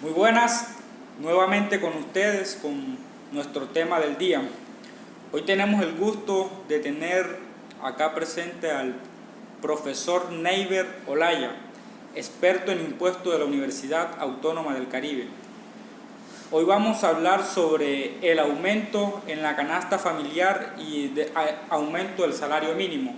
Muy buenas, nuevamente con ustedes, con nuestro tema del día. Hoy tenemos el gusto de tener acá presente al profesor Neiber Olaya, experto en impuestos de la Universidad Autónoma del Caribe. Hoy vamos a hablar sobre el aumento en la canasta familiar y aumento del salario mínimo.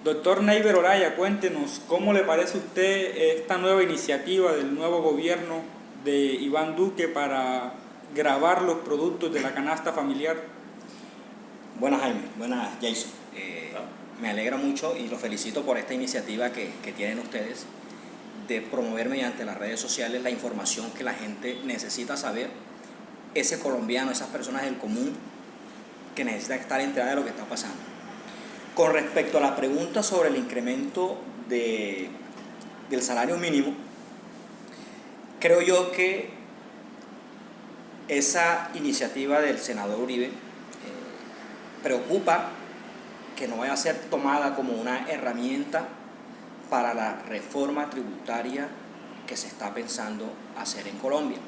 Doctor Neiber Olaya, cuéntenos cómo le parece a usted esta nueva iniciativa del nuevo gobierno de Iván Duque para gravar los productos de la canasta familiar. Buenas, Jaime. Buenas, Jason. Me alegra mucho y los felicito por esta iniciativa que tienen ustedes de promover mediante las redes sociales la información que la gente necesita saber, ese colombiano, esas personas del común que necesitan estar enteradas de lo que está pasando. Con respecto a la pregunta sobre el incremento del salario mínimo, creo yo que esa iniciativa del senador Uribe preocupa que no vaya a ser tomada como una herramienta para la reforma tributaria que se está pensando hacer en Colombia.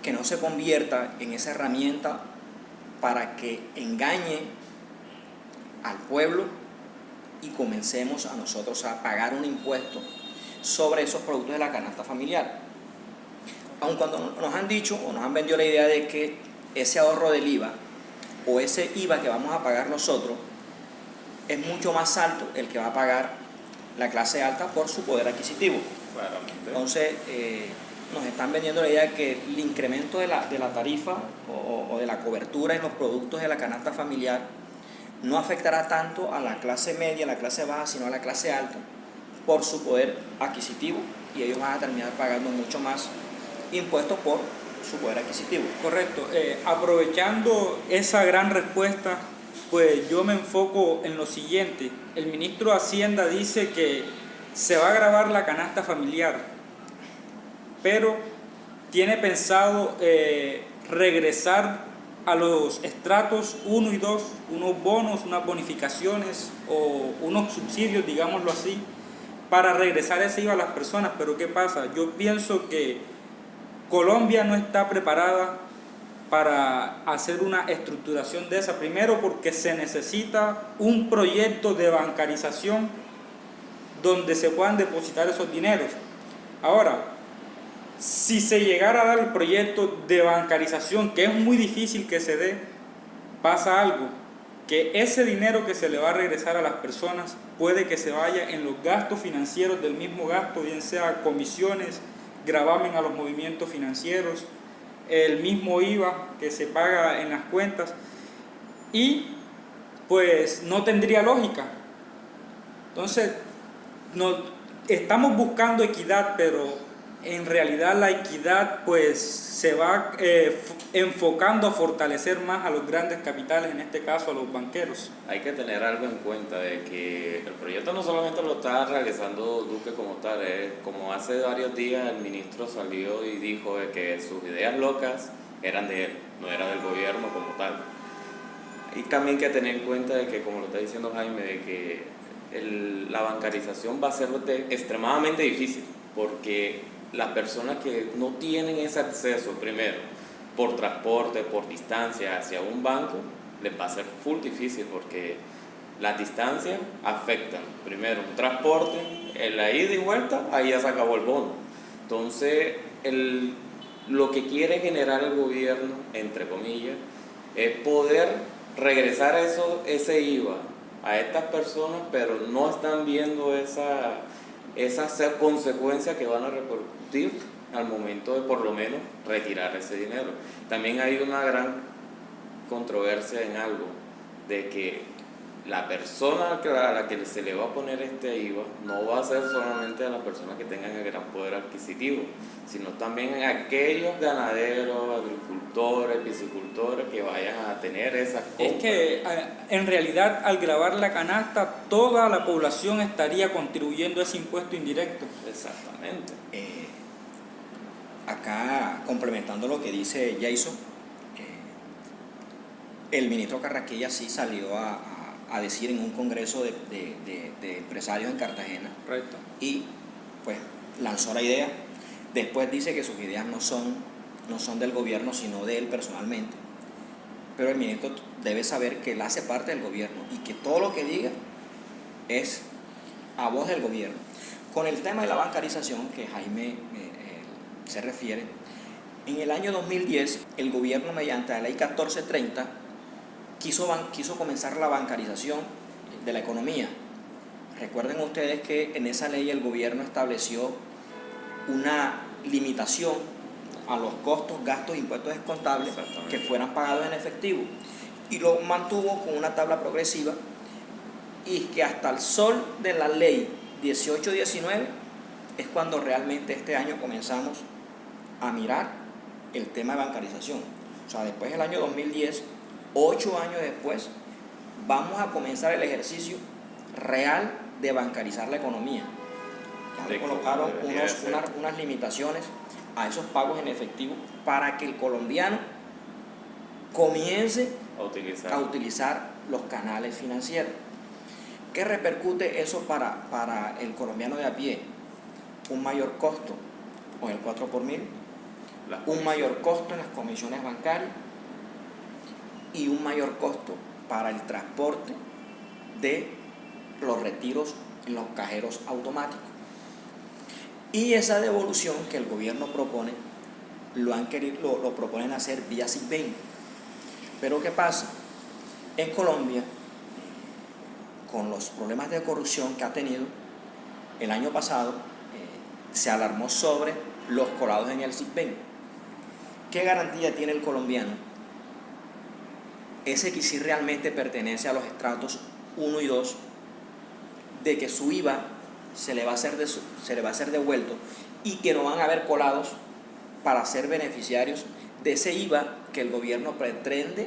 Que no se convierta en esa herramienta para que engañe al pueblo y comencemos a nosotros a pagar un impuesto sobre esos productos de la canasta familiar. Aun cuando nos han dicho o nos han vendido la idea de que ese ahorro del IVA o ese IVA que vamos a pagar nosotros es mucho más alto el que va a pagar la clase alta por su poder adquisitivo. Claramente. Entonces nos están vendiendo la idea de que el incremento de la tarifa o de la cobertura en los productos de la canasta familiar no afectará tanto a la clase media, a la clase baja, sino a la clase alta por su poder adquisitivo, y ellos van a terminar pagando mucho más impuestos por su poder adquisitivo. Correcto. Aprovechando esa gran respuesta, pues yo me enfoco en lo siguiente. El ministro de Hacienda dice que se va a gravar la canasta familiar, pero tiene pensado regresar a los estratos 1 y 2, unos bonos, unas bonificaciones o unos subsidios, digámoslo así, para regresar ese IVA a las personas. Pero ¿qué pasa? Yo pienso que Colombia no está preparada para hacer una estructuración de esa. Primero, porque se necesita un proyecto de bancarización donde se puedan depositar esos dineros. Ahora, si se llegara a dar el proyecto de bancarización, que es muy difícil que se dé, pasa algo, que ese dinero que se le va a regresar a las personas puede que se vaya en los gastos financieros del mismo gasto, bien sea comisiones, gravamen a los movimientos financieros, el mismo IVA que se paga en las cuentas, y pues no tendría lógica. Entonces, estamos buscando equidad, pero en realidad la equidad pues se va enfocando a fortalecer más a los grandes capitales, en este caso a los banqueros. Hay que tener algo en cuenta de que el proyecto no solamente lo está realizando Duque como tal, como hace varios días el ministro salió y dijo de que sus ideas locas eran de él, no eran del gobierno como tal. Y también hay que tener en cuenta de que, como lo está diciendo Jaime, de que la bancarización va a ser extremadamente difícil, porque las personas que no tienen ese acceso, primero, por transporte, por distancia hacia un banco, les va a ser full difícil, porque las distancias afectan. Primero, un transporte, en la ida y vuelta, ahí ya se acabó el bono. Entonces, lo que quiere generar el gobierno, entre comillas, es poder regresar ese IVA a estas personas, pero no están viendo esas consecuencias que van a repercutir al momento de por lo menos retirar ese dinero. También hay una gran controversia en algo, de que la persona a la que se le va a poner este IVA no va a ser solamente a las personas que tengan el gran poder adquisitivo, sino también a aquellos ganaderos, agricultores, piscicultores que vayan a tener esas compras. Es que en realidad al gravar la canasta toda la población estaría contribuyendo a ese impuesto indirecto. Exactamente. Acá, complementando lo que dice Jason, el ministro Carrasquilla sí salió a decir en un congreso de empresarios en Cartagena. Correcto. Y pues lanzó la idea, después dice que sus ideas no son del gobierno, sino de él personalmente. Pero el ministro debe saber que él hace parte del gobierno y que todo lo que diga es a voz del gobierno. Con el tema de la bancarización que Jaime se refiere, en el año 2010 el gobierno, mediante la ley 1430, quiso comenzar la bancarización de la economía. Recuerden ustedes que en esa ley el gobierno estableció una limitación a los costos, gastos, impuestos descontables que fueran pagados en efectivo, y lo mantuvo con una tabla progresiva, y que hasta el sol de la ley 1819 es cuando realmente este año comenzamos a mirar el tema de bancarización. O sea, después del año 2010, 8 años después, vamos a comenzar el ejercicio real de bancarizar la economía. Ya le colocaron unas limitaciones a esos pagos en efectivo para que el colombiano comience a utilizar los canales financieros. ¿Qué repercute eso para el colombiano de a pie? Un mayor costo con el 4 por mil, un mayor costo en las comisiones bancarias y un mayor costo para el transporte de los retiros en los cajeros automáticos. Y esa devolución que el gobierno propone, lo proponen hacer vía SIGBEN. Pero ¿qué pasa? En Colombia, con los problemas de corrupción que ha tenido, el año pasado se alarmó sobre los colados en el SIGBEN. ¿Qué garantía tiene el colombiano? Ese que sí realmente pertenece a los estratos 1 y 2, de que su IVA se le va a ser devuelto y que no van a haber colados para ser beneficiarios de ese IVA que el gobierno pretende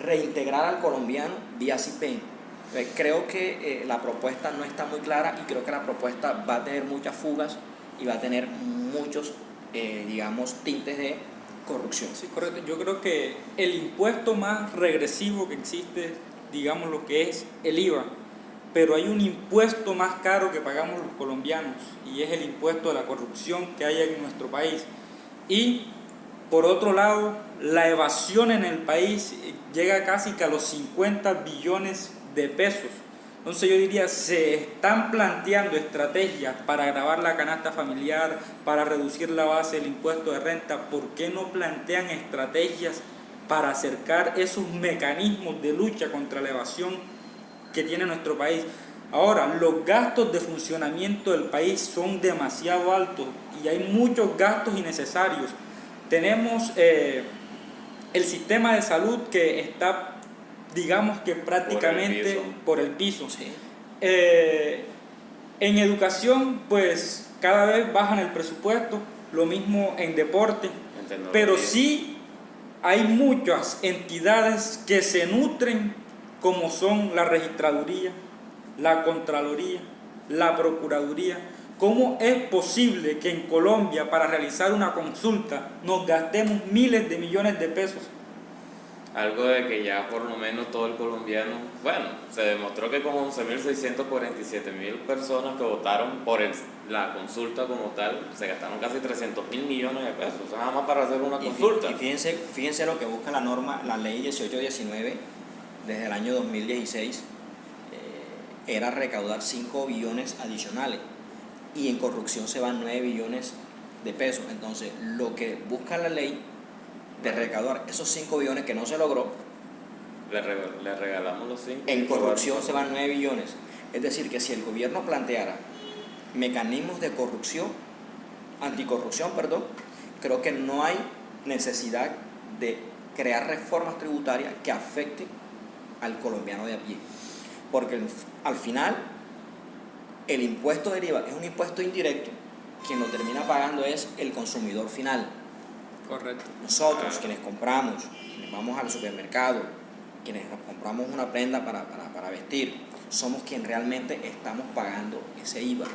reintegrar al colombiano vía SIGBEN. Creo que la propuesta no está muy clara, y creo que la propuesta va a tener muchas fugas y va a tener muchos, tintes de corrupción. Sí, correcto. Yo creo que el impuesto más regresivo que existe, digamos, lo que es el IVA, pero hay un impuesto más caro que pagamos los colombianos, y es el impuesto de la corrupción que hay en nuestro país. Y por otro lado, la evasión en el país llega casi que a los 50 billones de pesos. Entonces yo diría, se están planteando estrategias para agravar la canasta familiar, para reducir la base del impuesto de renta. ¿Por qué no plantean estrategias para acercar esos mecanismos de lucha contra la evasión que tiene nuestro país? Ahora, los gastos de funcionamiento del país son demasiado altos y hay muchos gastos innecesarios. Tenemos el sistema de salud que está, digamos que prácticamente por el piso. Sí. En educación, pues cada vez bajan el presupuesto, lo mismo en deporte, pero sí hay muchas entidades que se nutren, como son la registraduría, la contraloría, la procuraduría. ¿Cómo es posible que en Colombia, para realizar una consulta, nos gastemos miles de millones de pesos? Algo de que ya por lo menos todo el colombiano, bueno, se demostró que como 11.647.000 personas que votaron por la consulta como tal, se gastaron casi 300.000 millones de pesos, o sea, nada más para hacer una consulta. Y fíjense lo que busca la norma, la ley 1819, desde el año 2016, era recaudar 5 billones adicionales, y en corrupción se van 9 billones de pesos. Entonces, lo que busca la ley de recaudar esos 5 billones que no se logró, le regalamos los 5. en corrupción se van 9 billones. Es decir, que si el gobierno planteara mecanismos de anticorrupción, creo que no hay necesidad de crear reformas tributarias que afecten al colombiano de a pie. Porque al final, el impuesto del IVA es un impuesto indirecto. Quien lo termina pagando es el consumidor final. Correcto. Nosotros, quienes compramos, quienes vamos al supermercado, quienes compramos una prenda para vestir, somos quienes realmente estamos pagando ese IVA.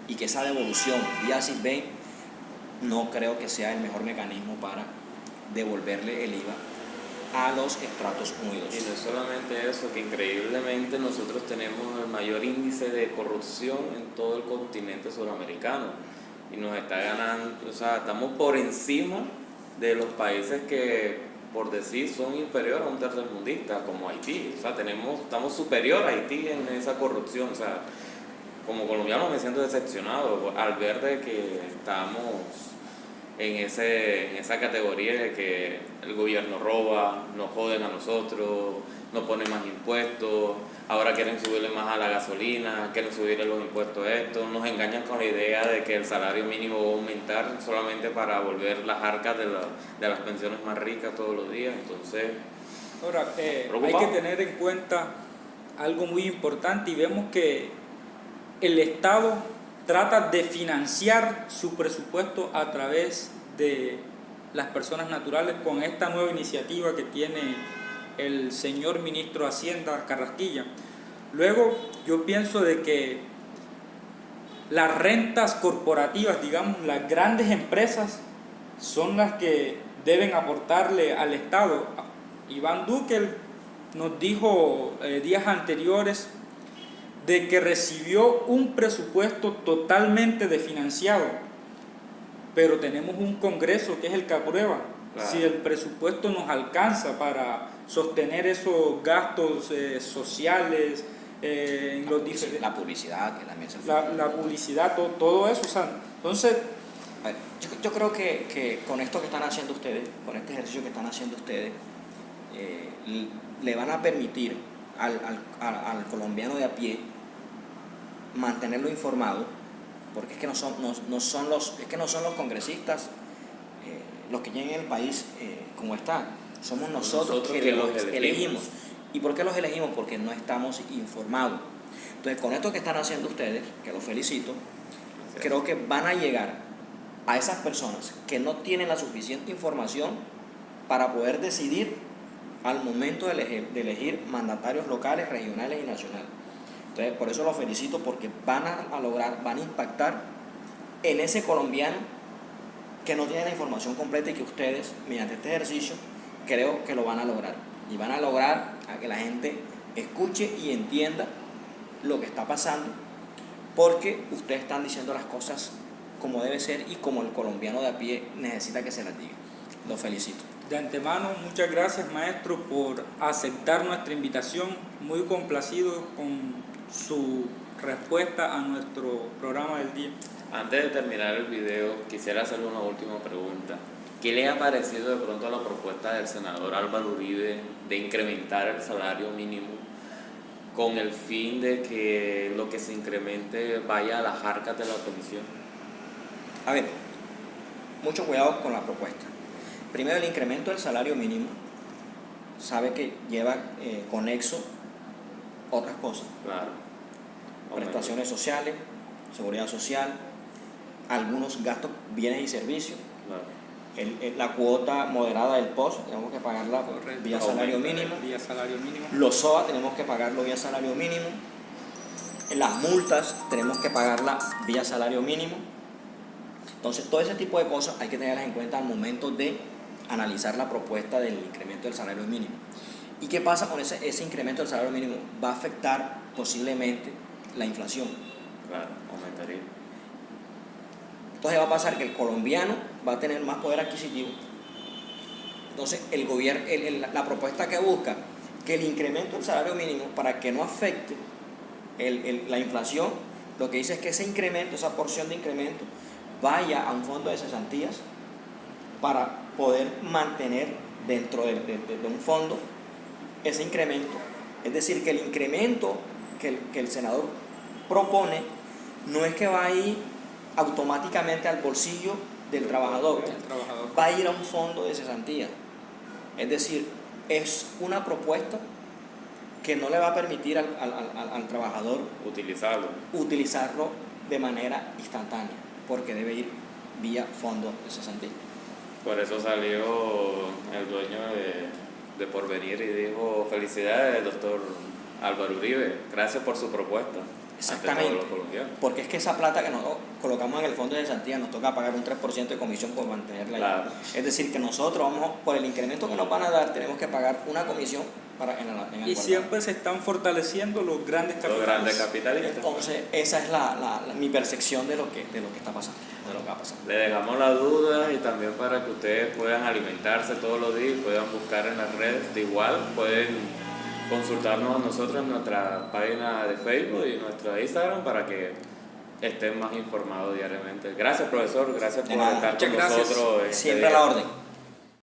Y que esa devolución vía SIGBEN no creo que sea el mejor mecanismo para devolverle el IVA a los estratos unidos. Y no es solamente eso, que increíblemente nosotros tenemos el mayor índice de corrupción en todo el continente suramericano y nos está ganando, o sea, estamos por encima de los países que, por decir, son inferiores a un tercermundista como Haití. O sea, estamos superior a Haití en esa corrupción. O sea, como colombiano me siento decepcionado al ver de que estamos en esa categoría de que el gobierno roba, nos joden a nosotros, nos ponen más impuestos, ahora quieren subirle más a la gasolina, quieren subirle los impuestos a esto, nos engañan con la idea de que el salario mínimo va a aumentar solamente para volver las arcas de las pensiones más ricas todos los días. Entonces, Ahora, hay que tener en cuenta algo muy importante y vemos que el Estado trata de financiar su presupuesto a través de las personas naturales con esta nueva iniciativa que tiene el señor ministro de Hacienda, Carrasquilla. Luego, yo pienso de que las rentas corporativas, digamos, las grandes empresas, son las que deben aportarle al Estado. Iván Duque nos dijo días anteriores de que recibió un presupuesto totalmente desfinanciado, pero tenemos un Congreso que es el que aprueba. Claro. Si el presupuesto nos alcanza para sostener esos gastos sociales, la publicidad, que también se la publicidad, todo eso. O sea, entonces, yo creo que con esto que están haciendo ustedes, con este ejercicio que están haciendo ustedes, le van a permitir al colombiano de a pie mantenerlo informado, porque es que no son los congresistas los que llegan al país como está, somos nosotros que los elegimos. ¿Y por qué los elegimos? Porque no estamos informados. Entonces, con esto que están haciendo ustedes, que los felicito, creo que van a llegar a esas personas que no tienen la suficiente información para poder decidir al momento de elegir mandatarios locales, regionales y nacionales. Entonces, por eso los felicito, porque van a impactar en ese colombiano que no tiene la información completa y que ustedes, mediante este ejercicio, creo que lo van a lograr. Y van a lograr a que la gente escuche y entienda lo que está pasando, porque ustedes están diciendo las cosas como debe ser y como el colombiano de a pie necesita que se las diga. Los felicito. De antemano, muchas gracias, maestro, por aceptar nuestra invitación. Muy complacido con su respuesta a nuestro programa del día. Antes de terminar el video, quisiera hacerle una última pregunta. ¿Qué le ha parecido de pronto a la propuesta del senador Álvaro Uribe de incrementar el salario mínimo con el fin de que lo que se incremente vaya a las arcas de la pensión? A ver, mucho cuidado con la propuesta. Primero, el incremento del salario mínimo sabe que lleva conexo otras cosas. Claro. Prestaciones sociales, seguridad social, algunos gastos, bienes y servicios. Claro. La cuota moderada del POS tenemos que pagarla vía salario mínimo. Los SOA tenemos que pagarlo vía salario mínimo. Las multas tenemos que pagarla vía salario mínimo. Entonces, todo ese tipo de cosas hay que tenerlas en cuenta al momento de analizar la propuesta del incremento del salario mínimo. ¿Y qué pasa con ese incremento del salario mínimo? Va a afectar posiblemente la inflación. Claro, aumentaría. Entonces va a pasar que el colombiano va a tener más poder adquisitivo. Entonces el gobierno, la propuesta que busca que el incremento del salario mínimo, para que no afecte la inflación, lo que dice es que ese incremento, esa porción de incremento, vaya a un fondo de cesantías para poder mantener dentro de un fondo ese incremento. Es decir, que el incremento que el senador propone no es que va a ir automáticamente al bolsillo del trabajador, va a ir a un fondo de cesantía. Es decir, es una propuesta que no le va a permitir al trabajador utilizarlo de manera instantánea, porque debe ir vía fondo de cesantía. Por eso salió el dueño de Porvenir y dijo: felicidades, doctor Álvaro Uribe, gracias por su propuesta. Exactamente. ante todos los colombianos. Porque es que esa plata que nosotros colocamos en el fondo de cesantía nos toca pagar un 3% de comisión por mantenerla ahí. Claro. Es decir, que nosotros vamos, por el incremento que nos van a dar, tenemos que pagar una comisión para en el Y guardado. siempre se están fortaleciendo los grandes Los capitales. grandes capitalistas. Entonces, esa es mi percepción de lo que está pasando, de lo que va a pasar. Le dejamos la duda y también para que ustedes puedan alimentarse todos los días y puedan buscar en las redes. De igual, pueden consultarnos a nosotros en nuestra página de Facebook y nuestra Instagram para que estén más informados diariamente. Gracias, profesor. Gracias De por nada. estar con Muchas gracias. nosotros. Siempre a la orden.